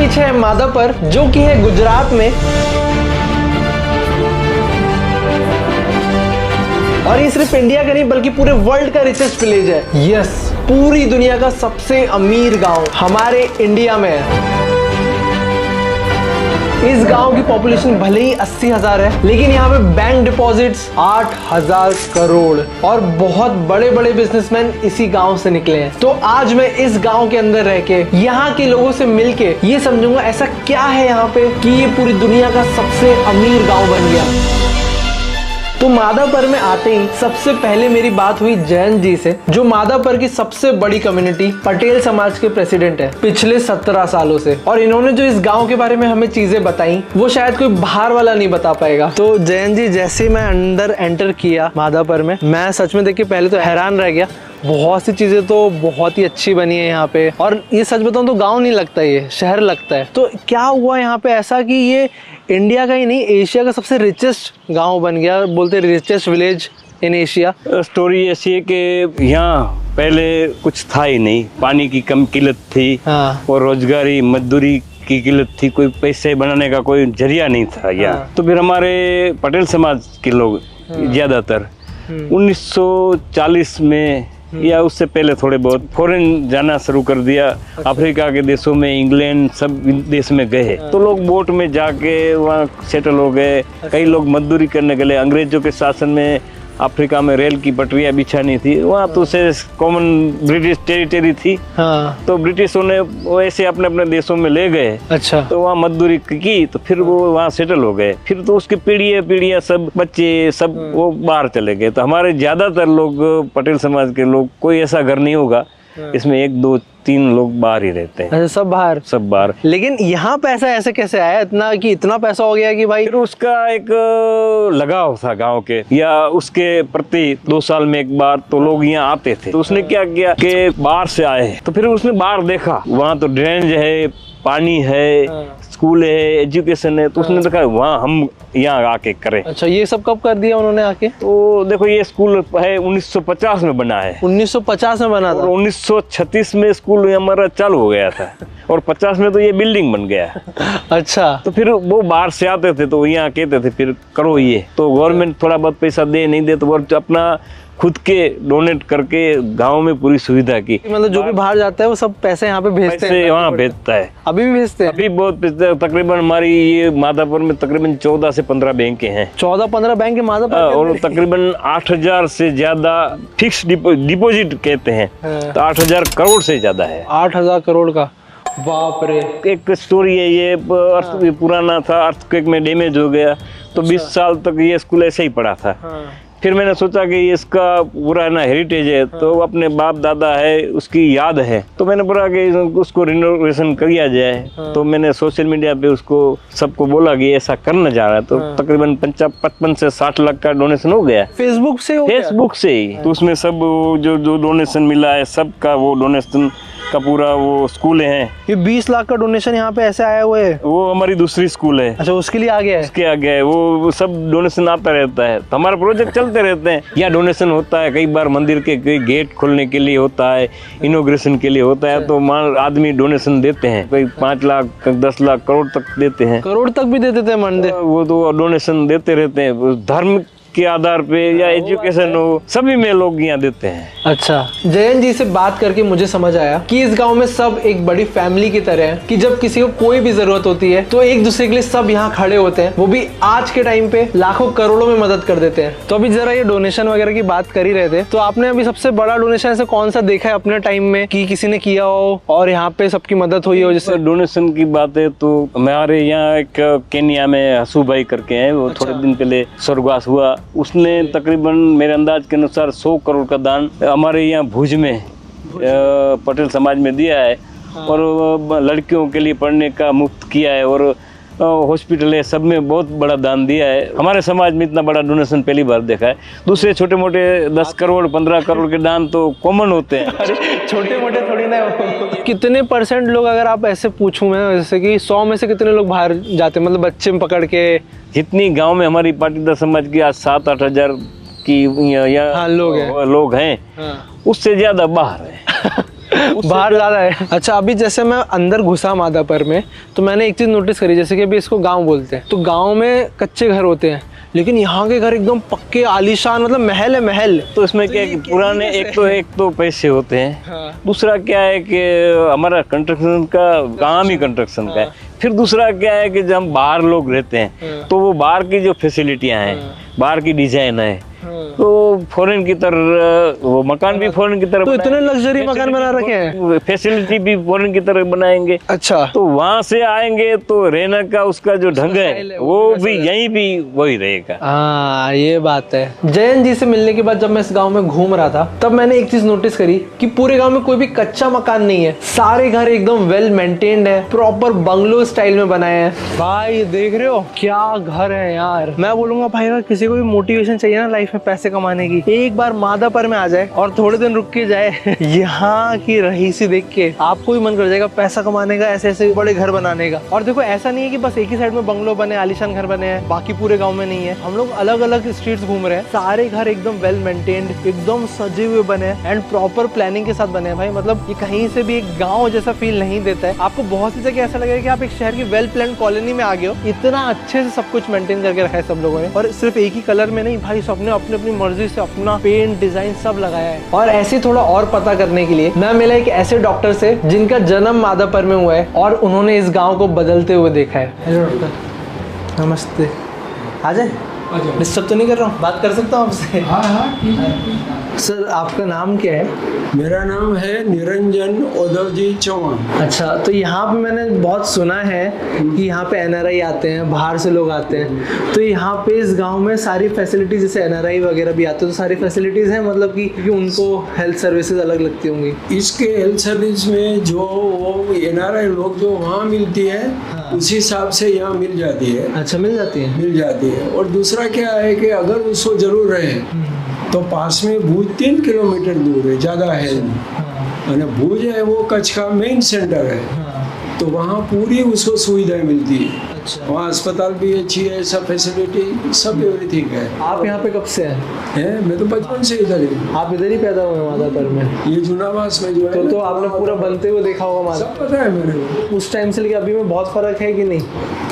पीछे है माधापर, जो कि है गुजरात में, और ये सिर्फ इंडिया का नहीं बल्कि पूरे वर्ल्ड का रिचेस्ट विलेज है। यस, पूरी दुनिया का सबसे अमीर गांव हमारे इंडिया में है। इस गांव की पॉपुलेशन भले ही 80,000 है, लेकिन यहाँ पे बैंक डिपॉजिट्स 8,000 करोड़ और बहुत बड़े बड़े बिजनेसमैन इसी गांव से निकले हैं। तो आज मैं इस गांव के अंदर रह के यहाँ के लोगों से मिलके ये समझूंगा ऐसा क्या है यहाँ पे कि ये पूरी दुनिया का सबसे अमीर गांव बन गया। तो माधापर में आते ही सबसे पहले मेरी बात हुई जयंत जी से, जो माधापर की सबसे बड़ी कम्युनिटी पटेल समाज के प्रेसिडेंट है पिछले 17 सालों से। और इन्होंने जो इस गांव के बारे में हमें चीजें बताई वो शायद कोई बाहर वाला नहीं बता पाएगा। तो जयंत जी, जैसे ही मैं अंदर एंटर किया माधापर में, मैं सच में देख के पहले तो हैरान रह गया। बहुत सी चीजें तो बहुत ही अच्छी बनी है यहाँ पे, और ये सच बताऊं तो गांव नहीं लगता, ये शहर लगता है। तो क्या हुआ यहाँ पे ऐसा कि ये इंडिया का ही नहीं एशिया का सबसे रिचेस्ट गांव बन गया, बोलते richest village in Asia? Story ऐसी है कि यहाँ पहले कुछ था ही नहीं, पानी की कम किल्लत थी। हाँ। और रोजगारी मजदूरी की किल्लत थी, कोई पैसे बनाने का कोई जरिया नहीं था यहाँ। हाँ। तो फिर हमारे पटेल समाज के लोग ज्यादातर 1940 में या उससे पहले थोड़े बहुत फॉरेन जाना शुरू कर दिया। अच्छा। अफ्रीका के देशों में, इंग्लैंड, सब देश में गए। तो लोग बोट में जाके वहाँ सेटल हो गए। अच्छा। कई लोग मजदूरी करने के लिए, अंग्रेजों के शासन में अफ्रीका में रेल की पटरियां बिछानी थी, वहाँ तो से कॉमन ब्रिटिश टेरिटरी थी। हाँ। तो ब्रिटिशों ने वैसे अपने अपने देशों में ले गए। अच्छा। तो वहाँ मजदूरी की, तो फिर वो वहाँ सेटल हो गए। फिर तो उसकी पीढ़ियाँ सब बच्चे सब वो बाहर चले गए। तो हमारे ज्यादातर लोग पटेल समाज के लोग, कोई ऐसा घर नहीं होगा इसमें 1, 2, 3 लोग बाहर ही रहते हैं। अच्छा, सब बाहर। लेकिन यहाँ पैसा ऐसे कैसे आया इतना, कि इतना पैसा हो गया कि भाई? फिर उसका एक लगाव था गांव के या उसके प्रति 2 साल में एक बार तो लोग यहाँ आते थे। तो उसने क्या किया कि बाहर से आए, तो फिर उसने बाहर देखा वहाँ तो ड्रेनेज है, पानी है, स्कूल है, एजुकेशन है। तो उसने देखा वहाँ हम यहाँ आके करें। अच्छा, ये सब कब कर दिया उन्होंने आके? तो देखो, ये स्कूल है 1950 में बना है। 1950 में बना था? 1936 में स्कूल हमारा चालू हो गया था और 50 में तो ये बिल्डिंग बन गया। अच्छा। तो फिर वो बाहर से आते थे तो यहाँ कहते थे फिर करो ये। तो गवर्नमेंट थोड़ा बहुत पैसा दे नहीं दे तो वो अपना खुद के डोनेट करके गांव में पूरी सुविधा की। मतलब जो भी बाहर जाता है वो सब पैसे यहाँ पे भेजते हैं? वहाँ भेजता है। अभी भी भेजते हैं? अभी बहुत भेजते हैं। तकरीबन हमारी ये माधापुर में तकरीबन 14 से 15 बैंक हैं। 14-15 बैंक माधापुर? और तकरीबन 8,000 से ज्यादा फिक्स डिपॉजिट कहते हैं। तो 8,000 करोड़ से ज्यादा है। 8,000 करोड़ का? बाप रे। एक स्टोरी है ये, पुराना था, अर्थक्वेक में डैमेज हो गया। तो 20 साल तक ये स्कूल ऐसे ही पड़ा था। फिर मैंने सोचा कि इसका पुराना हेरिटेज है, तो अपने बाप दादा है उसकी याद है, तो मैंने बोला कि उसको रिनोवेशन किया जाए। तो मैंने सोशल मीडिया पे उसको सबको बोला कि ऐसा करना जा रहा है। तो तकरीबन 55 से 60 लाख का डोनेशन हो गया। फेसबुक से? फेसबुक से ही। तो उसमें सब जो डोनेशन मिला है सबका, वो डोनेशन का पूरा वो स्कूल है। ये 20 लाख का डोनेशन यहाँ पे ऐसे आया हुआ है? वो हमारी दूसरी स्कूल है। अच्छा, उसके लिए आ गया है? उसके आ गया है। वो सब डोनेशन आता रहता है, तो हमारा प्रोजेक्ट चलते रहते हैं। या डोनेशन होता है, कई बार मंदिर के गेट खोलने के लिए होता है, इनोग्रेशन के लिए होता है, तो मान आदमी डोनेशन देते हैं। कोई 5 लाख 10 लाख करोड़ तक देते हैं। करोड़ तक भी दे देते हैं मंदिर? वो तो डोनेशन देते रहते हैं, धर्म के आधार पे या एजुकेशन हो, सभी में लोग यहाँ देते हैं। अच्छा, जयंत जी से बात करके मुझे समझ आया कि इस गांव में सब एक बड़ी फैमिली की तरह है, कि जब किसी को कोई भी जरूरत होती है तो एक दूसरे के लिए सब यहाँ खड़े होते हैं। वो भी आज के टाइम पे लाखों करोड़ों में मदद कर देते हैं। तो अभी जरा ये डोनेशन वगैरह की बात कर ही रहे थे, तो आपने अभी सबसे बड़ा डोनेशन ऐसे कौन सा देखा है अपने टाइम में कि किसी ने किया हो और यहाँ पे सबकी मदद हुई हो? जैसे डोनेशन की बात है तो हमारे यहाँ एक केन्या में हसू भाई करके हैं, वो थोड़े दिन पहले स्वर्गवास हुआ। उसने तकरीबन मेरे अंदाज के अनुसार 100 करोड़ का दान हमारे यहाँ भुज में पटेल समाज में दिया है। और लड़कियों के लिए पढ़ने का मुफ्त किया है, और हॉस्पिटल है, सब में बहुत बड़ा दान दिया है। हमारे समाज में इतना बड़ा डोनेशन पहली बार देखा है। दूसरे छोटे मोटे 10 करोड़ 15 करोड़ के दान तो कॉमन होते हैं। अरे छोटे मोटे थोड़ी ना। कितने % लोग, अगर आप ऐसे पूछूं मैं, जैसे कि 100 में से कितने लोग बाहर जाते हैं, मतलब बच्चे में पकड़ के? जितनी गांव में हमारी पाटीदार समाज की आज 7-8 हजार की लोग हैं, उससे ज्यादा बाहर है। बाहर ज्यादा है। अच्छा, अभी जैसे मैं अंदर घुसा मादापर में, तो मैंने एक चीज नोटिस करी, जैसे कि अभी इसको गांव बोलते हैं, तो गांव में कच्चे घर होते हैं, लेकिन यहाँ के घर एकदम पक्के आलीशान, मतलब महल है महल। तो इसमें क्या है कि पुराने एक तो पैसे होते हैं, हाँ। दूसरा क्या है कि हमारा कंस्ट्रक्शन का काम ही कंस्ट्रक्शन का है। फिर दूसरा क्या है कि जब हम बाहर लोग रहते हैं तो वो बाहर की जो फैसिलिटियां हैं, बाहर की डिजाइन है, तो फॉरेन की तरह वो मकान भी फॉरेन की तरह, तो इतने लग्जरी मकान बना रखे हैं, फैसिलिटी भी फॉरेन की तरह बनाएंगे। अच्छा, तो वहां से आएंगे तो रहने का उसका जो ढंग है वो भी यहीं भी वही रहेगा। हाँ, ये बात है। जयंत जी से मिलने के बाद जब मैं इस गांव में घूम रहा था, तब मैंने एक चीज नोटिस करी कि पूरे गांव में कोई भी कच्चा मकान नहीं है, सारे घर एकदम वेल मेंटेन्ड है, प्रॉपर बंगलो स्टाइल में बनाए हैं। भाई देख रहे हो क्या घर है यार। मैं बोलूंगा भाई, अगर किसी को भी मोटिवेशन चाहिए ना लाइफ में पैसे कमाने की, एक बार मादापर में आ जाए और थोड़े दिन रुक के जाए, यहाँ की रहीसी देख के आपको भी मन कर जाएगा पैसा कमाने का, ऐसे ऐसे बड़े घर बनाने का। और देखो, ऐसा नहीं है कि बस एक ही साइड में बंगलो बने, आलीशान घर बने हैं, बाकी पूरे गांव में नहीं है। हम लोग अलग अलग स्ट्रीट्स घूम रहे हैं, सारे घर एकदम वेल मेंटेन्ड, एकदम सजे हुए बने हैं एंड प्रॉपर प्लानिंग के साथ बने हैं। भाई मतलब ये कहीं से भी एक गाँव जैसा फील नहीं देता है आपको। बहुत सी जगह ऐसा लगेगा कि आप एक शहर की वेल प्लान कॉलोनी में आ गए हो, इतना अच्छे से सब कुछ मेंटेन करके रखा है सब लोगों ने। और सिर्फ एक ही कलर में नहीं भाई, सबने अपनी अपनी मर्जी से अपना पेंट डिजाइन सब लगाया है। और ऐसे थोड़ा और पता करने के लिए मैं मिला एक ऐसे डॉक्टर से जिनका जन्म मादापर में हुआ है और उन्होंने इस गांव को बदलते हुए देखा है। हेलो डॉक्टर, नमस्ते। आ जाए, डिस्टर्ब तो नहीं कर रहा हूँ, बात कर सकता हूँ आपसे? हाँ हाँ ठीक है। सर आपका नाम क्या है? मेरा नाम है निरंजन ओदवजी चौहान। अच्छा, तो यहाँ पे मैंने बहुत सुना है कि यहाँ पे एनआरआई आते हैं, बाहर से लोग आते हैं, तो यहाँ पे इस गांव में सारी फैसिलिटीज, जैसे एनआरआई वगैरह भी आते हैं, तो सारी फैसिलिटीज हैं, मतलब कि उनको हेल्थ सर्विसेज अलग लगती होंगी। इसके हेल्थ सर्विस में जो वो एनआरआई लोग जो वहाँ मिलती है, उसी हिसाब से यहाँ मिल जाती है। अच्छा, मिल जाती है? मिल जाती है। और दूसरा क्या है कि अगर उसको जरूर रहे तो पास में भूज 3 किलोमीटर दूर है, ज़्यादा है नहीं। भूज है वो कच्छ का मेन सेंटर है, तो वहाँ पूरी उसको सुविधाएं मिलती है। अच्छा, वहाँ अस्पताल भी अच्छी है, सब फैसिलिटी सब एवरीथिंग है। आप यहाँ पे कब से हैं? मैं तो बचपन से इधर ही। आप इधर ही पैदा हुए मादापर में? ये जूनावास में जो है तो आपने पूरा बनते हुए देखा होगा मादा? सब पता है मेरे को। उस टाइम से लेके अभी में बहुत फर्क है कि नहीं?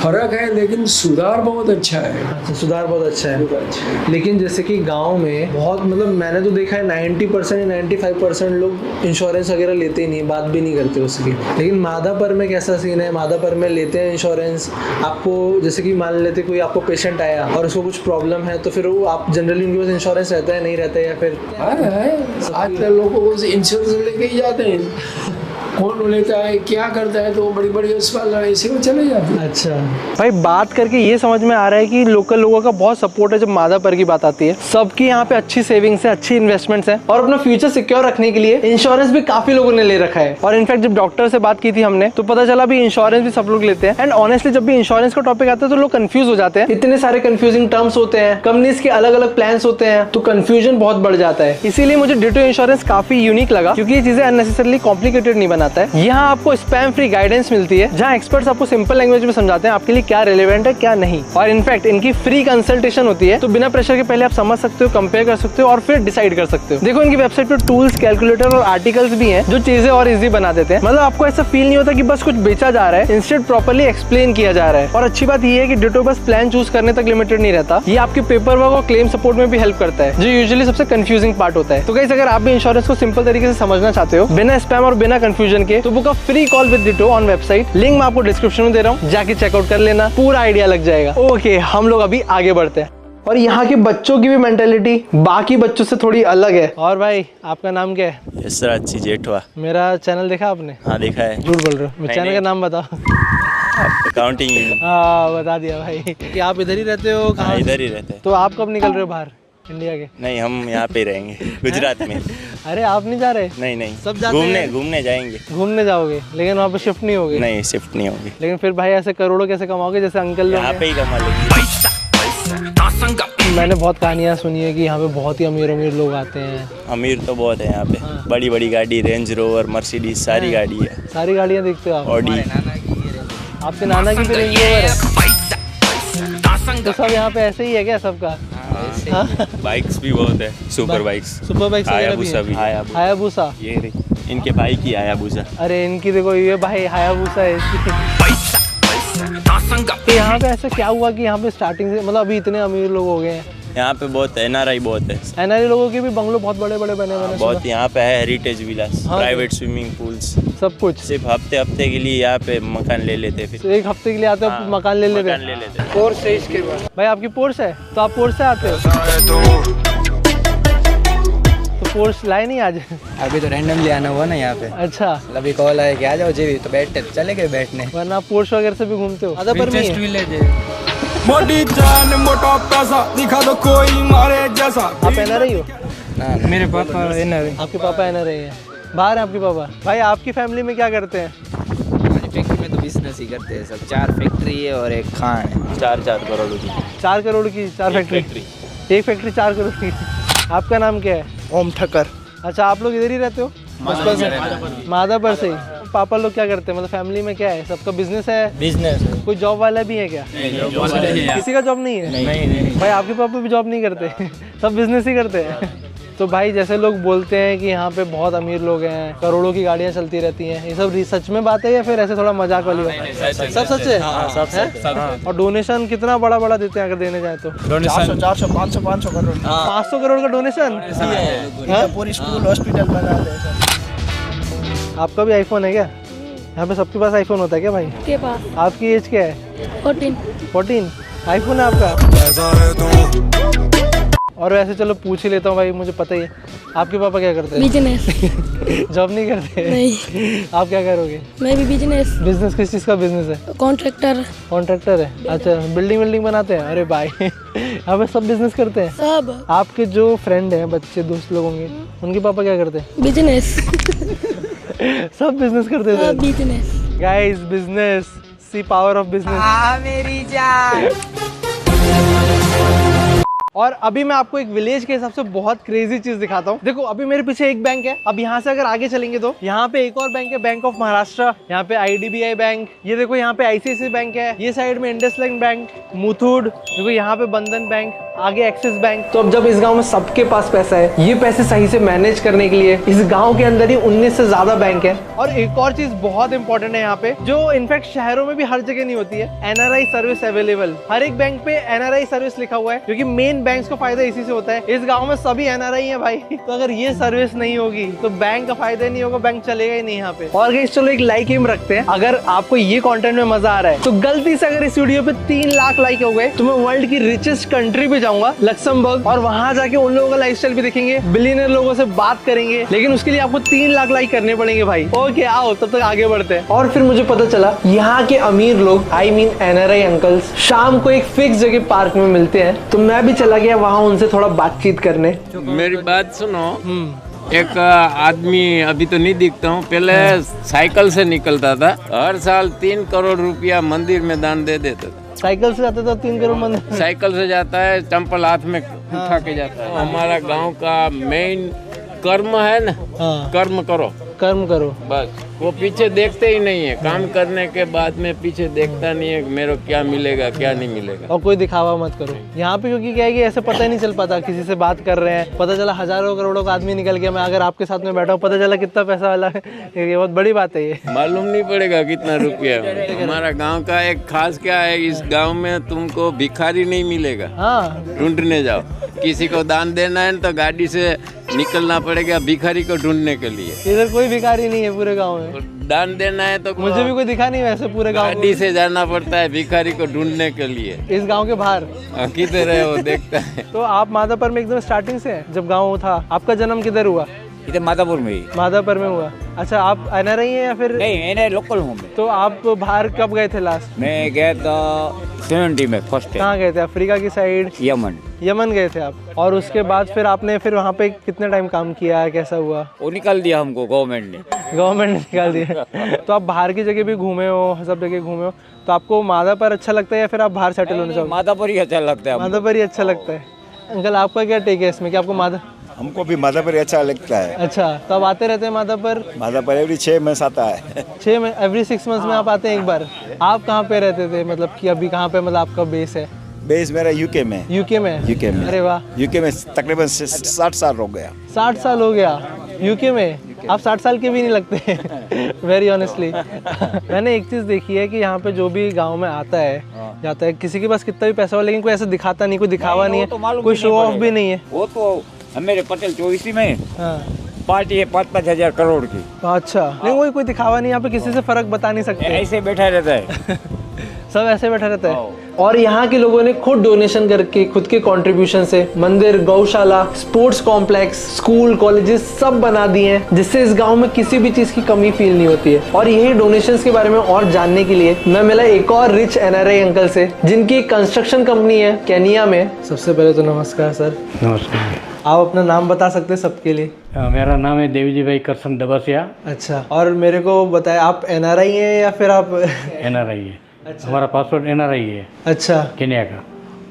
फर्क है, लेकिन सुधार बहुत अच्छा है। अच्छा, सुधार बहुत अच्छा है। लेकिन जैसे कि गांव में बहुत, मतलब मैंने तो देखा है 90% या 95% लोग इंश्योरेंस वगैरह लेते ही नहीं, बात भी नहीं करते उसकी। लेकिन मादापर में कैसा सीन है? मादापर में लेते हैं इंश्योरेंस। आपको जैसे कि मान लेते कोई आपको पेशेंट आया और उसको कुछ प्रॉब्लम है, तो फिर वो आप जनरली उनके पास इंश्योरेंस रहता है, नहीं रहता है, या फिर आजकल लोगों को इंश्योरेंस लेके ही जाते हैं। कौन लेता है, क्या करता है, तो बड़ी बड़ी अस्पताल ऐसे वो चले जाते हैं। अच्छा भाई, बात करके ये समझ में आ रहा है कि लोकल लोगों का बहुत सपोर्ट है जब मादापर की बात आती है। सबकी यहाँ पे अच्छी सेविंग्स है, अच्छी इन्वेस्टमेंट्स है, और अपना फ्यूचर सिक्योर रखने के लिए इंश्योरेंस भी काफी लोगों ने ले रखा है। और इनफैक्ट जब डॉक्टर से बात की थी हमने, तो पता चला भी इंश्योरेंस भी सब लोग लेते हैं। एंड ऑनेस्टली जब भी इंश्योरेंस का टॉपिक आता है तो लोग कंफ्यूज हो जाते हैं, इतने सारे कंफ्यूजिंग टर्म्स होते हैं, कंपनीज के अलग अलग प्लान्स होते हैं, तो कंफ्यूजन बहुत बढ़ जाता है। इसीलिए मुझे डिटो इंश्योरेंस काफी यूनिक लगा, क्योंकि ये चीजें अननेसेसरली कॉम्प्लिकेटेड नहीं बनाता है। यहाँ आपको स्पैम फ्री गाइडेंस मिलती है, जहाँ एक्सपर्ट्स आपको सिंपल लैंग्वेज में समझाते हैं आपके लिए क्या रेलेवेंट है क्या नहीं। और इनफैक्ट इनकी फ्री कंसल्टेशन होती है, तो बिना प्रेशर के पहले आप समझ सकते हो, कंपेयर कर सकते हो और फिर डिसाइड कर सकते हो। देखो, इनकी वेबसाइट पे टूल्स, कैलकुलेटर और आर्टिकल्स भी हैं जो चीजें और इजी बना देते हैं। मतलब आपको ऐसा फील नहीं होता कि बस कुछ बेचा जा रहा है, इंस्टेड प्रॉपर्ली एक्सप्लेन किया जा रहा है। और अच्छी बात यह है कि डिटो बस प्लान चूज करने तक लिमिटेड नहीं रहता, ये आपके पेपर वर्क और क्लेम सपोर्ट में भी हेल्प करता है, जो यूजुअली सबसे कंफ्यूजिंग पार्ट होता है। तो गाइस, अगर आप भी इंश्योरेंस को सिंपल तरीके से समझना चाहते हो, बिना स्पैम और बिना कंफ्यूजन के, तो book a free call with ditto on website. Link मैं आपको डिस्क्रिप्शन में दे रहा हूँ, जाके चेकआउट कर लेना, पूरा आइडिया लग जाएगा। ओके, हम लोग अभी आगे बढ़ते हैं। और यहाँ के बच्चों की भी मेंटेलिटी बाकी बच्चों से थोड़ी अलग है। और भाई, आपका नाम क्या है? यशराज जेठवा। मेरा चैनल देखा आपने? हाँ देखा है। झूठ बोल रहे हो, चैनल का नाम बताओ। अकाउंटिंग। हाँ, बता दिया भाई। कि आप इधर ही रहते हो? हाँ, इधर ही रहते हैं। तो आप कब निकल रहे हो बाहर इंडिया के? नहीं, हम यहाँ पे रहेंगे गुजरात में। अरे आप नहीं जा रहे? नहीं, सब जाते हैं। घूमने जाएंगे। घूमने जाओगे, लेकिन वहाँ पे शिफ्ट नहीं होगे? नहीं, शिफ्ट नहीं होगी। लेकिन फिर भाई ऐसे करोड़ों कैसे कमाओगे जैसे अंकल लोग? यहाँ पे ही कमा लेंगे। मैंने बहुत कहानियाँ सुनी है कि यहाँ पे बहुत ही अमीर अमीर लोग आते हैं। अमीर तो बहुत है यहाँ पे। बड़ी बड़ी गाड़ी, रेंज रोवर, मर्सिडीज, सारी गाड़ी है। सारी गाड़ियाँ देखते हो आप? ऑडी। आपके नाना की भी रेंज रोवर है? तो सब यहाँ पे ऐसे ही है क्या सबका? बाइक्स भी बहुत है, super bikes. Super bikes Hayabusa भी। हायाबुसा ये रही। इनके भाई की हायाबुसा। अरे इनकी देखो ये भाई हायाबुसा है इसकी। तो यहाँ पे ऐसा क्या हुआ कि यहाँ पे स्टार्टिंग से मतलब अभी इतने अमीर लोग हो गए हैं? यहाँ पे बहुत NRI बहुत है। एनआरआई लोगों के भी बंगलो बहुत बड़े बड़े बने हुए हैं। बहुत यहाँ पे है हेरिटेज विलास, हाँ, प्राइवेट स्विमिंग पूल्स, सब कुछ। सिर्फ हफ्ते के लिए यहाँ पे मकान ले लेते। फिर तो एक हफ्ते के लिए आते हो हाँ, मकान ले लेते मकान ले लेते। पोर्स है इसके बाद। भाई आपकी पोर्स है तो आप पोर्स से आते हो? तो पोर्स लाए नहीं आज? अभी तो रैंडमली आना हुआ ना यहाँ पे। अच्छा, अभी कॉल आया कि आ जाओ जी, तो बैठते चले गए बैठने। वरना पोर्स वगैरह से भी घूमते हो? आधा पर में मोटी जान मोटा पैसा दिखा दो कोई मारे जैसा। आप एनआरआई हो? ना मेरे पापा NRI। आपके पापा एनआरआई है? बाहर है आपके पापा? भाई आपकी फैमिली में क्या करते हैं? हमारी फैक्ट्री में तो बिजनेस ही करते हैं सब। 4 फैक्ट्री है और एक खान है। 4 करोड़ की। 4 करोड़ की 4 फैक्ट्री? एक फैक्ट्री 4 करोड़ की। आपका नाम क्या है? ओम ठक्कर। अच्छा, आप लोग इधर ही रहते हो? माधापुर से ही। पापा लोग क्या करते हैं, मतलब फैमिली में क्या है? सबका बिजनेस है? बिजनेस है। कोई जॉब वाला भी है क्या? किसी का जॉब नहीं है? नहीं। भाई आपके पापा भी जॉब नहीं करते? सब बिजनेस ही करते हैं। तो भाई जैसे लोग बोलते हैं कि यहाँ पे बहुत अमीर लोग हैं, करोड़ों की गाड़ियाँ चलती रहती हैं, ये सब सच में बात है या फिर ऐसे थोड़ा मजाक वाली बात है? सब सच है? सब। और डोनेशन कितना बड़ा बड़ा देते हैं अगर देने जाए तो? 400 500 करोड़ 500 करोड़ का डोनेशन? पूरी स्कूल हॉस्पिटल बना दे। आपका भी आईफोन है क्या? यहाँ पे सबके पास आईफोन होता है क्या भाई? के पास आपकी एज क्या है? 14। आईफोन है आपका? और वैसे चलो पूछ ही लेता हूँ भाई, मुझे पता ही है। आपके पापा क्या करते हैं? बिजनेस। जॉब नहीं करते? नहीं। आप क्या करोगे? मैं भी बिजनेस। बिजनेस किस चीज़ का बिजनेस है? कॉन्ट्रैक्टर। कॉन्ट्रैक्टर है? अच्छा, बिल्डिंग बनाते हैं? अरे भाई यहाँ पे सब बिजनेस करते हैं? सब। आपके जो फ्रेंड हैं, बच्चे दोस्त लोग होंगे, उनके पापा क्या करते हैं? बिजनेस। सब बिजनेस करते हैं? Business. Guys, business, see power of business. मेरी जान। और अभी मैं आपको एक विलेज के हिसाब से बहुत क्रेजी चीज दिखाता हूँ। देखो, अभी मेरे पीछे एक बैंक है। अब यहाँ से अगर आगे चलेंगे तो यहाँ पे एक और बैंक है, बैंक ऑफ महाराष्ट्र। यहाँ पे IDBI बैंक, ये देखो यहाँ पे ICICI बैंक है, ये साइड में इंडसलैंड बैंक, मुथूट, देखो यहाँ पे बंधन बैंक, आगे एक्सिस बैंक। तो अब जब इस गांव में सबके पास पैसा है, ये पैसे सही से मैनेज करने के लिए इस गांव के अंदर ही 19 से ज्यादा बैंक है। और एक और चीज बहुत इंपॉर्टेंट है यहाँ पे, जो इनफैक्ट शहरों में भी हर जगह नहीं होती है, NRI सर्विस अवेलेबल। हर एक बैंक पे NRI सर्विस लिखा हुआ है, क्योंकि मेन बैंक्स को फायदा इसी से होता है। इस गांव में सभी NRI है भाई, तो अगर ये सर्विस नहीं होगी तो बैंक का फायदा नहीं होगा, बैंक चलेगा ही नहीं यहाँ पे। और गाइस चलो एक लाइक एम रखते हैं। अगर आपको ये कंटेंट में मजा आ रहा है तो गलती से अगर इस वीडियो पे 3 लाख लाइक हो गए तो मैं वर्ल्ड की रिचेस्ट कंट्री पे जाऊंगा, लक्समबर्ग, और वहां जाके उन लोगों का लाइफस्टाइल भी देखेंगे, बिलियनर लोगों से बात करेंगे। लेकिन उसके लिए आपको 3 लाख लाइक करने पड़ेंगे भाई। ओके, आओ तब तक आगे बढ़ते हैं। और फिर मुझे पता चला यहाँ के अमीर लोग, I mean NRI अंकल्स, शाम को एक फिक्स जगह पार्क में मिलते हैं। तो मैं भी चला गया वहाँ उनसे थोड़ा बातचीत करने। मेरी बात सुनो, एक आदमी अभी तो नहीं दिखता हूँ, पहले साइकिल से निकलता था, हर साल 3 करोड़ रुपया मंदिर में दान दे देता था। साइकिल से जाता था 3 करोड़ मंदिर? साइकिल से जाता है, चंपल हाथ में उठा के जाता है। हमारा गांव का मेन कर्म है ना, कर्म करो, कर्म करो बस। वो पीछे देखते ही नहीं है, काम करने के बाद में पीछे देखता नहीं है मेरे को क्या मिलेगा क्या नहीं मिलेगा। और कोई दिखावा मत करो यहाँ पे, क्योंकि क्या है कि ऐसे पता ही नहीं चल पाता, किसी से बात कर रहे हैं, पता चला हजारों करोड़ों का आदमी निकल गया। मैं अगर आपके साथ में बैठा हूँ, पता चला कितना पैसा वाला है, ये बहुत बड़ी बात है। ये मालूम नहीं पड़ेगा कितना रुपया। हमारा गांव का एक खास क्या है, इस गांव में तुमको भिखारी नहीं मिलेगा। हाँ, ढूंढने जाओ, किसी को दान देना है तो गाड़ी से निकलना पड़ेगा भिखारी को ढूंढने के लिए। इधर कोई भिखारी नहीं है पूरे गाँव में। दान देना है तो मुझे भी कोई दिखा नहीं वैसे पूरे गाँव गाड़ी से जाना पड़ता है भिखारी को ढूंढने के लिए। इस गाँव के बाहर किधर है वो देखता है। तो आप माधापुर में एकदम स्टार्टिंग से हैं? जब गाँव था, आपका जन्म किधर हुआ? इधर माधापुर में ही। माधापुर में हुआ? अच्छा, आप NRI हैं या फिर? नहीं, NRI लोकल हूँ मैं। तो आप बाहर कब गए थे लास्ट? मैं गया था 70 में फर्स्ट टाइम। कहाँ गए थे? अफ्रीका की साइड? यमन गए थे आप। और उसके बाद फिर आपने फिर वहाँ पे कितने टाइम काम किया, कैसा हुआ? वो निकाल दिया हमको गवर्नमेंट ने निकाल दिया। तो आप बाहर की जगह भी घूमे हो, सब जगह घूमे हो, तो आपको माधापुर अच्छा लगता है या फिर आप बाहर सेटल होना चाहोगे? माधापुर ही अच्छा लगता है। माधापुर ही अच्छा लगता है। अंकल आपका क्या टेक है इसमें कि आपको हमको भी माधापुर अच्छा लगता है। अच्छा, तो आप आते रहते हैं माधापुर एवरी 6 मंथ आता है। 6 में एवरी 6 मंथ्स में आप आते हैं एक बार। आप कहाँ पे रहते थे, मतलब कि अभी कहाँ पे, मतलब आपका बेस है? बेस मेरा यूके में। यूके में? अरे वाह। यूके में तकरीबन 60 साल हो गया। 60 साल हो गया यूके में? आप 60 साल के भी नहीं लगते वेरी ऑनेस्टली। मैंने एक चीज़ देखी है कि यहाँ पे जो भी गांव में आता है जाता है, किसी के पास कितना भी पैसा हो लेकिन कोई ऐसा दिखाता नहीं, कोई दिखावा नहीं है, कोई शो ऑफ भी नहीं है। वो तो मेरे पटेल 24 में हाँ। पार्टी है 5-5 हजार करोड़ की। अच्छा, नहीं वही कोई दिखावा नहीं, यहाँ पे किसी से फर्क बता नहीं सकते, ऐसे बैठा रहता है सब ऐसे बैठा रहता है। और यहाँ के लोगों ने खुद डोनेशन करके खुद के कंट्रीब्यूशन से मंदिर, गौशाला, स्पोर्ट्स कॉम्प्लेक्स, स्कूल, कॉलेजेस सब बना दिए हैं, जिससे इस गांव में किसी भी चीज की कमी फील नहीं होती है। और यही डोनेशंस के बारे में और जानने के लिए मैं मिला एक और रिच एनआरआई अंकल से, जिनकी कंस्ट्रक्शन कंपनी है केनिया में। सबसे पहले तो नमस्कार सर। नमस्कार। आप अपना नाम बता सकते हैं सबके लिए? मेरा नाम है देवजी भाई करसन दबासिया। अच्छा, और मेरे को बताया आप एनआरआई हैं या फिर आप? एनआरआई है। अच्छा। हमारा पासपोर्ट एनआरआई है। अच्छा, केनिया का।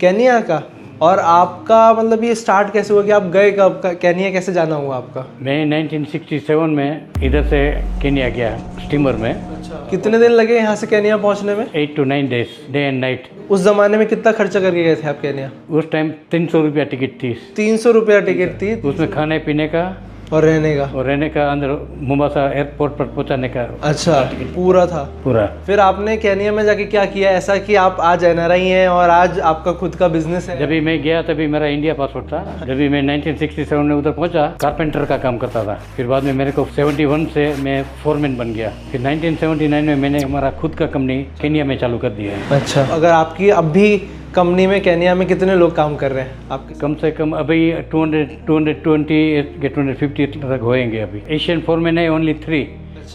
केनिया का। और आपका मतलब ये स्टार्ट कैसे हुआ कि आप गए कब, केनिया कैसे जाना हुआ आपका? मैं 1967 में इधर से केनिया गया स्टीमर में। अच्छा, कितने दिन लगे यहाँ से केनिया पहुँचने में? 8 to 9 days, day and night. उस जमाने में कितना खर्चा करके गए थे आप केनिया? उस टाइम 300 रुपया टिकट थी। 300 रुपया टिकट थी, उसमें खाने पीने का और रहने का अंदर मोम्बासा एयरपोर्ट पर पहुंचाने का। अच्छा, पूरा था? पूरा। फिर आपने केनिया में जाके क्या किया ऐसा कि आप आज एनआरआई हैं और आज आपका खुद का बिजनेस है? जब भी मैं गया तभी मेरा इंडिया पासपोर्ट था। जब भी मैं 1967 में उधर पहुंचा, कारपेंटर का काम करता था। फिर बाद में मेरे को 71 से मैं फोरमैन बन गया। फिर 1979 में मैंने हमारा खुद का कंपनी केनिया में चालू कर दिया है। अच्छा, अगर आपकी अभी कंपनी में केनिया में कितने लोग काम कर रहे हैं आपके? कम से कम अभी 220 के 250 तक होएंगे अभी। एशियन फोरमैन है ओनली 3।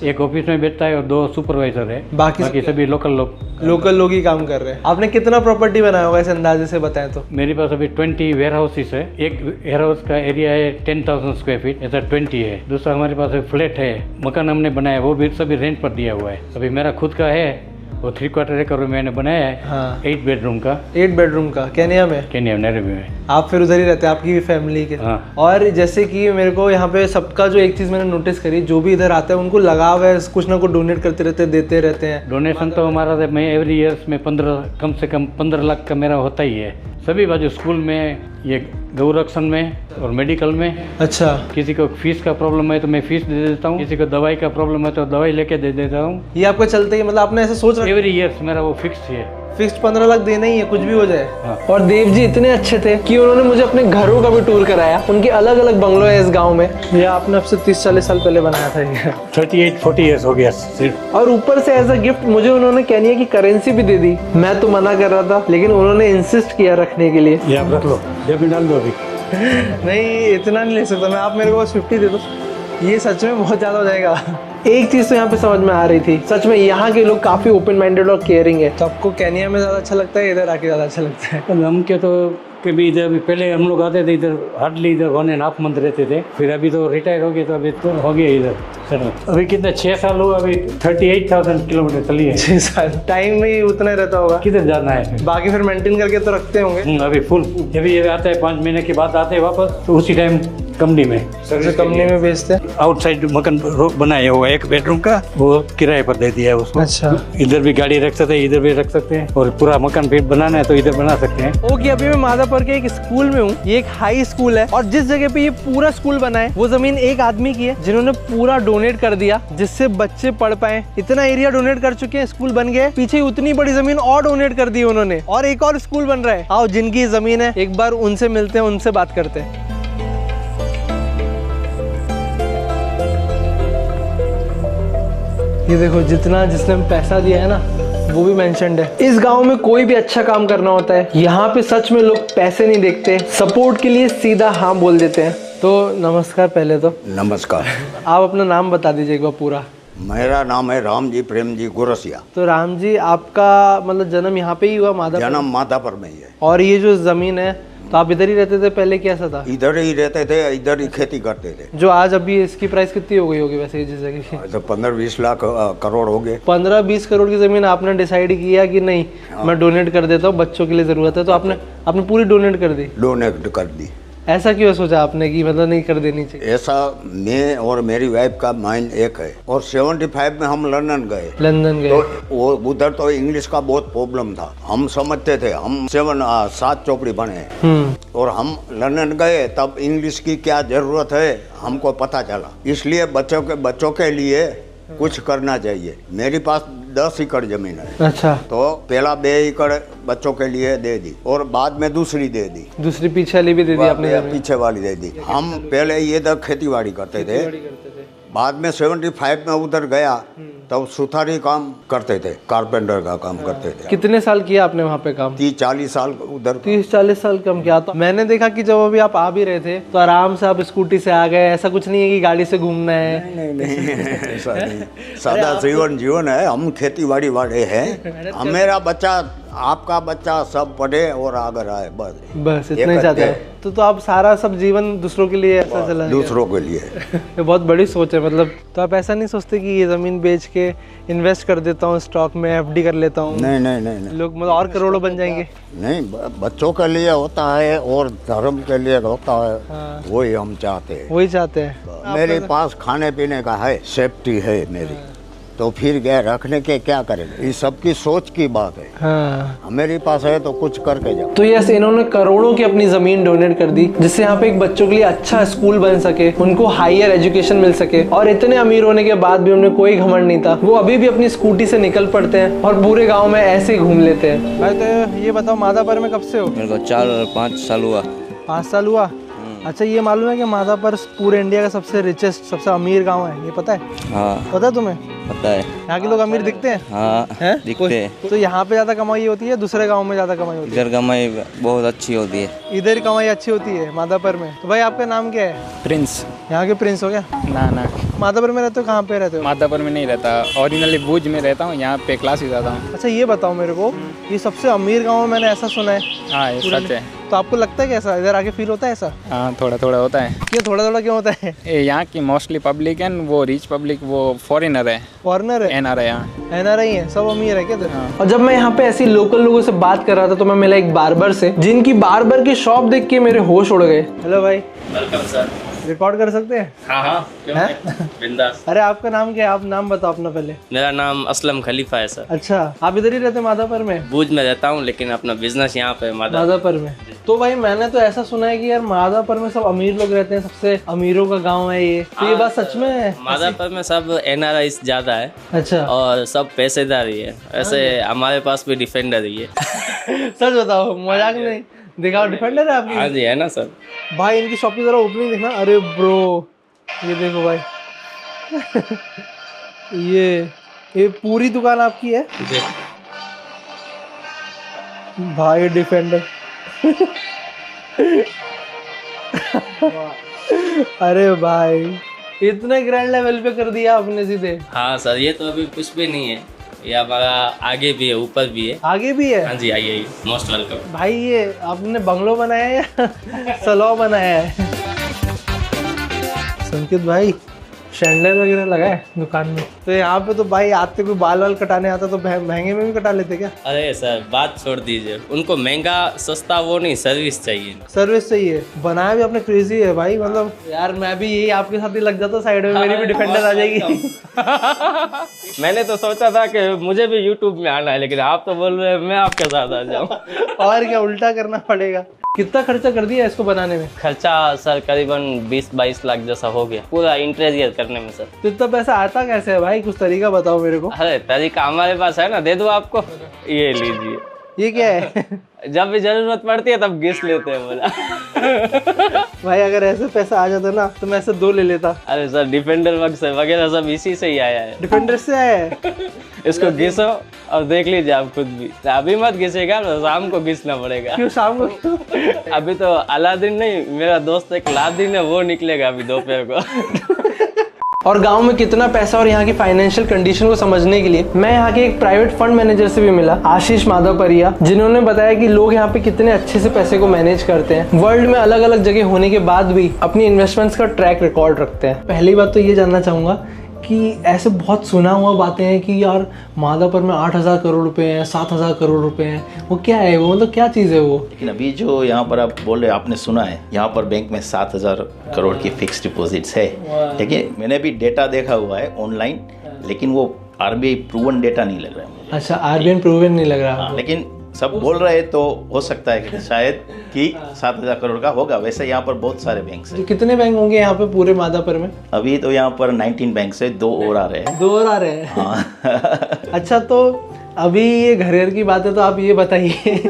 एक ऑफिस में बैठता है और 2 सुपरवाइजर है, बाकी सभी लोकल लोग ही काम कर रहे हैं। आपने कितना प्रॉपर्टी बनाया होगा इस अंदाजे से बताएं तो? मेरे पास अभी 20 वेयर हाउसेस है। एक वेयर हाउस का एरिया है 10,000 स्क्वायर फीट, ऐसा 20 है। दूसरा हमारे पास फ्लैट है, मकान हमने बनाया, वो भी सभी रेंट पर दिया हुआ है। अभी मेरा खुद का है, वो 3/4 एकड़ में मैंने बनाया है। हाँ। 8 बेडरूम का। 8 बेडरूम का केनिया में? केनिया में, नैरोबी में। आप फिर उधर ही रहते हैं, आपकी भी फैमिली के? हाँ। और जैसे कि मेरे को यहाँ पे सबका जो एक चीज़ मैंने नोटिस करी, जो भी इधर आता है उनको लगाव है, कुछ ना कुछ डोनेट करते रहते हैं, देते रहते हैं। डोनेशन तो हमारा मैं एवरी ईयर्स में कम से कम 15 लाख का मेरा होता ही है। सभी बाजू स्कूल में, ये गौरक्षण में और मेडिकल में। अच्छा, किसी को फीस का प्रॉब्लम है तो मैं फीस दे देता हूँ, किसी को दवाई का प्रॉब्लम है तो दवाई लेके दे देता हूँ। ये आपका चलते ही, मतलब आपने ऐसा सोच रखा? एवरी ईयर्स मेरा वो फिक्स है। फिक्स्ड 15 लाख देना ही है, कुछ भी हो जाए। हाँ। और देव जी इतने अच्छे थे कि उन्होंने मुझे अपने घरों का भी टूर कराया। उनके अलग अलग बंगलो है इस गांव में। ये आपने अब से 30-40 साल पहले बनाया था ये? 38-40 ईयर्स हो गया सिर्फ। और ऊपर से एज अ गिफ्ट मुझे उन्होंने केनिया की करेंसी भी दे दी। मैं तो मना कर रहा था लेकिन उन्होंने इंसिस्ट किया रखने के लिए। ये आप रख लो, जब डाल दो अभी। नहीं, इतना नहीं ले सकता मैं, आप मेरे को 50 दे दो। ये सच में बहुत ज़्यादा हो जाएगा। एक चीज़ तो यहाँ पे समझ में आ रही थी, सच में यहाँ के लोग काफ़ी ओपन माइंडेड और केयरिंग है। तो आपको केनिया में ज़्यादा अच्छा लगता है, इधर आके ज़्यादा अच्छा लगता है? हम के तो कभी इधर भी पहले हम लोग आते थे, इधर हार्डली इधर 1.5 मंथ रहते थे। फिर अभी तो रिटायर हो गए, तो अभी तो हो गया इधर सर। अभी कितना 6 साल हुआ, अभी 38,000 किलोमीटर चली है। 6 साल टाइम में उतना ही रहता होगा। किधर जाना है, बाकी फिर मेंटेन करके तो रखते होंगे। अभी फुल जब ये आता है 5 महीने के बाद आते हैं वापस, तो उसी टाइम कंपनी में कंपनी में बेचते हैं। आउटसाइड मकान बनाया हुआ 1 बेडरूम का, वो किराए पर दे दिया है उसको। अच्छा, इधर भी गाड़ी रख सकते हैं, इधर भी रख सकते हैं, और पूरा मकान फिर बनाना है तो इधर बना सकते हैं। ओके, अभी मैं माधापुर के एक स्कूल में हूँ। ये एक हाई स्कूल है और जिस जगह पे ये पूरा स्कूल बना है वो जमीन एक आदमी की है, जिन्होंने पूरा डोनेट कर दिया जिससे बच्चे पढ़ पाए। इतना एरिया डोनेट कर चुके हैं, स्कूल बन गए। पीछे उतनी बड़ी जमीन और डोनेट कर दी उन्होंने, और एक और स्कूल बन रहा है। आओ, जिनकी जमीन है एक बार उनसे मिलते हैं, उनसे बात करते हैं। ये देखो, जिसने पैसा दिया है ना वो भी मेंशन्ड है। इस गांव में कोई भी अच्छा काम करना होता है, यहाँ पे सच में लोग पैसे नहीं देखते, सपोर्ट के लिए सीधा हाँ बोल देते हैं। तो नमस्कार। पहले तो नमस्कार। आप अपना नाम बता दीजिए एक बार पूरा। मेरा नाम है राम जी प्रेम जी गुरसिया। तो राम जी, आपका मतलब जन्म यहाँ पे ही हुआ? माधापुर? जन्म माधापुर में ही है। और ये जो जमीन है, तो आप इधर ही रहते थे पहले, कैसा था? इधर ही रहते थे, इधर ही खेती करते थे। जो आज अभी इसकी प्राइस कितनी हो गई होगी वैसे जिस जगह की? तो 15-20 लाख करोड़ हो गए। 15-20 करोड़ की जमीन आपने डिसाइड किया कि नहीं मैं डोनेट कर देता हूँ, बच्चों के लिए जरूरत है, तो आपने पूरी डोनेट कर दी? डोनेट कर दी। ऐसा क्यों सोचा आपने कि मतलब नहीं कर देनी चाहिए? ऐसा मैं और मेरी वाइफ का माइंड एक है। और 75 में हम लंदन गए। तो वो उधर तो इंग्लिश का बहुत प्रॉब्लम था, हम समझते थे, हम 7 चौपड़ी बने और हम लंदन गए तब इंग्लिश की क्या जरूरत है हमको पता चला। इसलिए बच्चों के लिए कुछ करना चाहिए। मेरे पास 10 एकड़ जमीन है। अच्छा। तो पहला 2 एकड़ बच्चों के लिए दे दी और बाद में दूसरी दे दी। दूसरी पीछे वाली भी दे दी आपने? पीछे वाली दे दी। हम पहले ये तक खेती बाड़ी करते थे, बाद में 75 में उधर गया तब सुथारी काम करते थे, कारपेंटर का काम करते थे। कितने साल किया आपने वहाँ पे काम? 30-40 साल उधर। 30-40 साल काम किया। तो मैंने देखा कि जब अभी आप आ भी रहे थे तो आराम से आप स्कूटी से आ गए, ऐसा कुछ नहीं है कि गाड़ी से घूमना है? नहीं ऐसा नहीं, सादा जीवन है। हम खेती बाड़ी वाले हैं। मेरा बच्चा, आपका बच्चा सब पढ़े और आगे आए, बस इतना ही चाहते हैं। तो आप सारा सब जीवन दूसरों के लिए ऐसा चला? दूसरों के लिए। ये बहुत बड़ी सोच है। मतलब तो आप ऐसा नहीं सोचते कि ये ज़मीन बेच के इन्वेस्ट कर देता हूँ स्टॉक में, FD कर लेता हूँ? नहीं। लोग मतलब और करोड़ों बन जाएंगे? नहीं, बच्चों के लिए होता है और धर्म के लिए होता है। हाँ। वही हम चाहते हैं। वही चाहते हैं। मेरे पास खाने पीने का है, सेफ्टी है मेरी। तो फिर गए रखने के क्या करेंगे? ये सबकी सोच की बात है। हाँ। मेरे पास है तो कुछ करके जाओ। तो यस, इन्होंने करोड़ों की अपनी जमीन डोनेट कर दी जिससे यहाँ पे एक बच्चों के लिए अच्छा स्कूल बन सके, उनको हायर एजुकेशन मिल सके। और इतने अमीर होने के बाद भी उन्हें कोई घमंड नहीं था। वो अभी भी अपनी स्कूटी से निकल पड़ते हैं और पूरे गाँव में ऐसे ही घूम लेते हैं। भाई तो ये बताओ, माधापर में कब से हो? मेरे को 4-5 साल हुआ। 5 साल हुआ? अच्छा, ये मालूम है कि माधापर पूरे इंडिया का सबसे रिचेस्ट, सबसे अमीर गांव है, ये पता है? हाँ। पता है तुम्हें? पता है। यहाँ के लोग अमीर दिखते हैं? हाँ, दिखते हैं। तो यहाँ पे ज्यादा कमाई होती है, दूसरे गांव में ज्यादा कमाई होती है? इधर कमाई बहुत अच्छी होती है। इधर कमाई अच्छी होती है माधापर में। तो भाई आपका नाम क्या है? प्रिंस। यहाँ के प्रिंस हो क्या? ना। माधापर में रहते हो? कहाँ पे रहते हो? माधापर में नहीं रहता, ओरिजिनली भुज में रहता हूँ, यहाँ पे क्लासेस जाता हूँ। अच्छा, ये बताओ मेरे को, ये सबसे अमीर गाँव मैंने ऐसा सुना है। हाँ, ये सच है। तो आपको लगता है कैसा, इधर आके फील होता है ऐसा? हाँ, थोड़ा थोड़ा होता है। क्यों थोड़ा क्यों होता है? यहाँ की मोस्टली पब्लिक है, वो रिच पब्लिक, वो फॉरेनर है। फॉरेनर है? NRI। NRI है, सब अमीर है क्या? हाँ। और जब मैं यहाँ पे ऐसी लोकल लोगों से बात कर रहा था तो मैं मिला एक बार्बर से, जिनकी बार्बर की शॉप देख के मेरे होश उड़ गए। हेलो भाई। Welcome sir. रिकॉर्ड कर सकते हैं? हाँ, क्यों नहीं? बिंदास। अरे आपका नाम क्या है? आप नाम बताओ अपना पहले। मेरा नाम असलम खलीफा है सर। अच्छा, आप इधर ही रहते हैं माधापर में? भुज में रहता हूँ लेकिन अपना बिजनेस यहाँ पे माधापर में। तो भाई मैंने तो ऐसा सुना है कि यार माधापर में सब अमीर लोग रहते हैं, सबसे अमीरों का गाँव है ये। तो ये बात सच में है? माधापर में सब NRI ज्यादा है। अच्छा। और सब पैसेदार ही है। ऐसे हमारे पास भी डिफेंडर ही है। सच बताओ, मजाक नहीं? दिखाओ, डिफेंडर है आपकी? हाँ जी, है ना सर। भाई इनकी शॉप की जरा ओपनिंग देखना। अरे ब्रो, ये देखो भाई। ये पूरी दुकान आपकी है? जी। भाई डिफेंडर। अरे भाई, इतने ग्रैंड लेवल पे कर दिया आपने सीधे। हाँ सर, ये तो अभी कुछ भी नहीं है, ये हमारा आगे भी है, ऊपर भी है। आगे भी है? हाँ जी, आइए, मोस्ट वेलकम। भाई ये आपने बंगलो बनाया है या सलौ बनाया है? संकेत भाई, शैंडलर वगैरह लगा है दुकान में? तो यहाँ पे तो भाई आते कोई बाल वाल कटाने आता तो महंगे में भी कटा लेते क्या? अरे सर, बात छोड़ दीजिए, उनको महंगा सस्ता वो नहीं, सर्विस चाहिए। सर्विस चाहिए। बनाया भी आपने क्रेजी है भाई। मतलब यार मैं भी यही आपके साथ ही लग जाता साइड में, मेरी भी डिफेंडर आ जाएगी। मैंने तो सोचा था कि मुझे भी यूट्यूब में आना है, लेकिन आप तो बोल रहे हैं मैं आपके साथ आ जाऊँ। और क्या, उल्टा करना पड़ेगा। कितना खर्चा कर दिया इसको बनाने में? खर्चा सर करीबन 20-22 लाख जैसा हो गया, पूरा इंटीरियर करने में सर। तो इतना पैसा आता कैसे है भाई? कुछ तरीका बताओ मेरे को। अरे तरीका हमारे पास है ना, दे दो आपको। ये लीजिए। ये क्या है? जब भी जरूरत पड़ती है तब घिस लेते हैं बोला। भाई अगर ऐसे पैसा आ जाता ना तो मैं ऐसे 2 ले लेता। अरे सर, डिफेंडर वगैरह सब इसी से ही आया है। डिफेंडर से आया है? इसको घिसो और देख लीजिए आप खुद भी। अभी मत घिसेगा, शाम को घिसना पड़ेगा। क्यों शाम को? अभी तो अलादीन नहीं, मेरा दोस्त एक लादीन है, वो निकलेगा अभी दोपहर को। और गांव में कितना पैसा और यहाँ की फाइनेंशियल कंडीशन को समझने के लिए मैं यहाँ के एक प्राइवेट फंड मैनेजर से भी मिला, आशीष माधवपरिया, जिन्होंने बताया कि लोग यहाँ पे कितने अच्छे से पैसे को मैनेज करते हैं। वर्ल्ड में अलग अलग जगह होने के बाद भी अपनी इन्वेस्टमेंट्स का ट्रैक रिकॉर्ड रखते हैं। पहली बात तो ये जानना चाहूंगा, कि ऐसे बहुत सुना हुआ बातें हैं कि यार माधापुर में 8,000 करोड़ रुपए हैं, 7,000 करोड़ रुपए हैं, वो क्या है वो, मतलब क्या चीज़ है वो? लेकिन अभी जो यहाँ पर आप बोल रहे आपने सुना है, यहाँ पर बैंक में 7,000 करोड़ की फिक्स डिपॉजिट्स है। लेकिन मैंने भी डेटा देखा हुआ है ऑनलाइन, लेकिन वो RBI प्रूवन डेटा नहीं लग रहा है मुझे। अच्छा, RBI प्रूवन नहीं लग रहा? हाँ, लेकिन सब बोल रहे हैं तो हो सकता है कि शायद कि 7,000 करोड़ का होगा। वैसे यहाँ पर बहुत सारे बैंक हैं। कितने बैंक होंगे यहाँ पे पूरे माधापुर में? अभी तो यहाँ पर 19 बैंक से 2 और आ रहे हैं। 2 और आ रहे हैं? हाँ। अच्छा, तो अभी ये घर की बात है, तो आप ये बताइए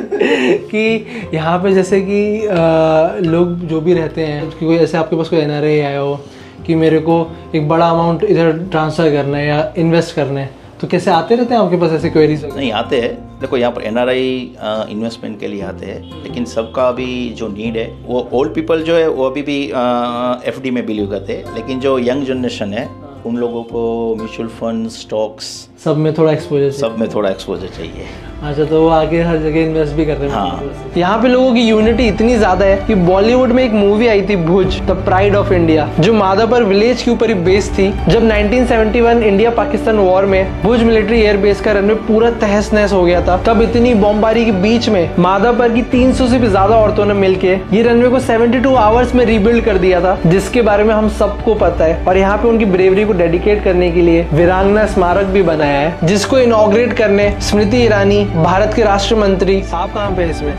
कि यहाँ पे जैसे कि लोग जो भी रहते हैं, कि कोई ऐसे आपके पास कोई NRI आया हो कि मेरे को एक बड़ा अमाउंट इधर ट्रांसफ़र करना है या इन्वेस्ट करना है, तो कैसे आते रहते हैं आपके पास ऐसे क्वेरीज? नहीं आते हैं, देखो यहाँ पर NRI इन्वेस्टमेंट के लिए आते हैं, लेकिन सबका अभी जो नीड है वो ओल्ड पीपल जो है वो अभी भी FD में बिलीव करते हैं, लेकिन जो यंग जनरेशन है उन लोगों को म्यूचुअल फंड, स्टॉक्स सब में थोड़ा एक्सपोजर चाहिए। अच्छा, तो वो आगे हर जगह इन्वेस्ट भी करते हैं। हाँ। यहाँ पे लोगों की यूनिटी इतनी ज्यादा है कि बॉलीवुड में एक मूवी आई थी भुज, द प्राइड ऑफ इंडिया, जो माधापुर विलेज के ऊपर ही बेस्ड थी। जब 1971 इंडिया पाकिस्तान वॉर में भुज मिलिट्री एयर बेस का रनवे पूरा तहस नहस हो गया था, तब इतनी बमबारी के बीच में माधापुर की 300 से भी ज्यादा औरतों ने मिलके ये रनवे को 72 आवर्स में रीबिल्ड कर दिया था, जिसके बारे में हम सबको पता है। और यहाँ पे उनकी ब्रेवरी को डेडिकेट करने के लिए वीरांगना स्मारक भी बनाया है, जिसको इनॉग्रेट करने स्मृति ईरानी, भारत के राष्ट्र मंत्री। आप कहाँ पे इसमें?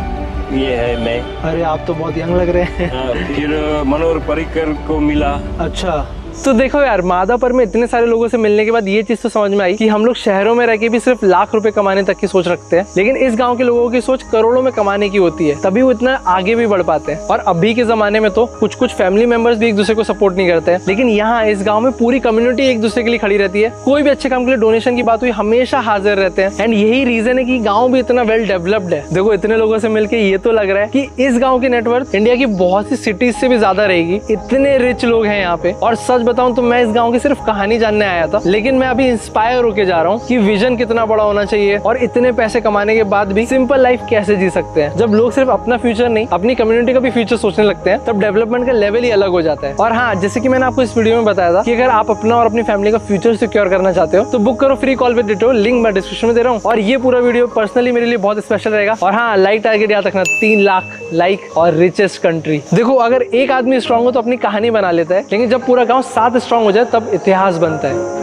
ये है मैं। अरे आप तो बहुत यंग लग रहे हैं। फिर मनोहर पर्रिकर को मिला। अच्छा, तो देखो यार, माधापुर में इतने सारे लोगों से मिलने के बाद ये चीज तो समझ में आई कि हम लोग शहरों में रह के भी सिर्फ लाख रुपए कमाने तक की सोच रखते हैं, लेकिन इस गांव के लोगों की सोच करोड़ों में कमाने की होती है, तभी वो इतना आगे भी बढ़ पाते हैं। और अभी के जमाने में तो कुछ कुछ फैमिली मेंबर्स भी एक दूसरे को सपोर्ट नहीं करते हैं, लेकिन यहाँ इस गाँव में पूरी कम्युनिटी एक दूसरे के लिए खड़ी रहती है। कोई भी अच्छे काम के लिए डोनेशन की बात हुई हमेशा हाजिर रहते हैं। एंड यही रीजन है कि गाँव भी इतना वेल डेवलप्ड है। देखो, इतने लोगों से मिलकर ये तो लग रहा है कि इस गाँव की नेटवर्क इंडिया की बहुत सी सिटीज से भी ज्यादा रहेगी। इतने रिच लोग हैं यहाँ पे। और सच बताऊं तो मैं इस गाँव की सिर्फ कहानी जानने आया था, लेकिन मैं अभी इंस्पायर होके जा रहा हूँ कि विजन कितना बड़ा होना चाहिए और इतने पैसे कमाने के बाद भी सिंपल लाइफ कैसे जी सकते हैं। जब लोग सिर्फ अपना फ्यूचर नहीं, अपनी कम्युनिटी का भी फ्यूचर सोचने लगते हैं, तब डेवलपमेंट का लेवल ही अलग हो जाता है। और हाँ, जैसे कि मैंने आपको इस वीडियो में बताया था कि अगर आप अपना और अपनी फैमिली का फ्यूचर सिक्योर करना चाहते हो तो बुक करो free call with ditto, link मैं डिस्क्रिप्शन में दे रहा हूँ। और ये पूरा वीडियो पर्सनली मेरे लिए बहुत स्पेशल रहेगा। और हाँ, लाइक टारगेट याद रखना, 3 लाख लाइक और रिचेस्ट कंट्री। देखो, अगर एक आदमी स्ट्रांग हो तो अपनी कहानी बना लेता है, लेकिन जब पूरा गाँव साथ स्ट्रांग हो जाए तब इतिहास बनता है।